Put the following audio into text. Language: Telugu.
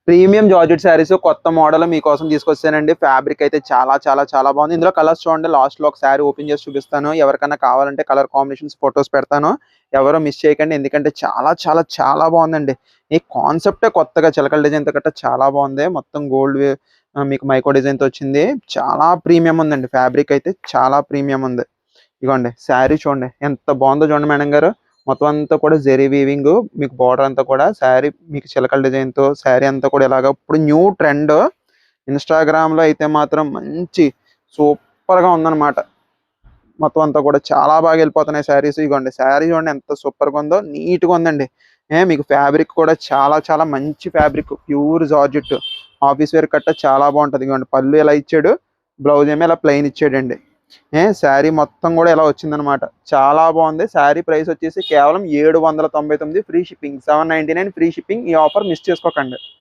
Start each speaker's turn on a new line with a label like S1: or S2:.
S1: ప్రీమియం జార్జెట్ శారీస్ కొత్త మోడల్ మీకోసం తీసుకొచ్చానండి. ఫ్యాబ్రిక్ అయితే చాలా చాలా చాలా బాగుంది. ఇందులో కలర్స్ చూడండి. లాస్ట్‌లో ఒక శారీ ఓపెన్ చేసి చూపిస్తాను. ఎవరికన్నా కావాలంటే కలర్ కాంబినేషన్స్ ఫోటోస్ పెడతాను. ఎవరు మిస్ చేయకండి. ఎందుకంటే చాలా చాలా చాలా బాగుందండి. ఈ కాన్సెప్టే కొత్తగా చిలకల డిజైన్‌తో గట్టా చాలా బాగుంది. మొత్తం గోల్డ్ మీకు మైక్రో డిజైన్‌తో వచ్చింది. చాలా ప్రీమియం ఉందండి. ఫ్యాబ్రిక్ అయితే చాలా ప్రీమియం ఉంది. ఇదిగోండి శారీ చూడండి. ఎంత బాగుందో చూడండి మేడం గారు. మొత్తం అంతా కూడా జెరీ వీవింగ్ మీకు బార్డర్ అంతా కూడా శారీ మీకు చిలకల డిజైన్‌తో శారీ అంతా కూడా ఇలాగా ఇప్పుడు న్యూ ట్రెండ్. ఇన్‌స్టాగ్రామ్‌లో అయితే మాత్రం మంచి సూపర్‌గా ఉందన్నమాట. మొత్తం అంతా కూడా చాలా బాగా వెళ్ళిపోతున్నాయి శారీస్. ఇదిగోండి శారీ చూడండి ఎంత సూపర్‌గా ఉందో. నీట్‌గా ఉందండి. మీకు ఫ్యాబ్రిక్ కూడా చాలా చాలా మంచి fabric. Pure georgette. Office wear కట్ట చాలా బాగుంటది. ఇదిగోండి పళ్ళు ఇలా ఇచ్చాడు. బ్లౌజ్ ఏమో ఇలా ప్లెయిన్ ఇచ్చాడండి. శారీ మొత్తం కూడా ఇలా వచ్చిందనమాట. చాలా బాగుంది. శారీ ప్రైస్ వచ్చేసి కేవలం 799 ఫ్రీ షిప్పింగ్. 799 free shipping. ఈ ఆఫర్ మిస్ చేసుకోకండి.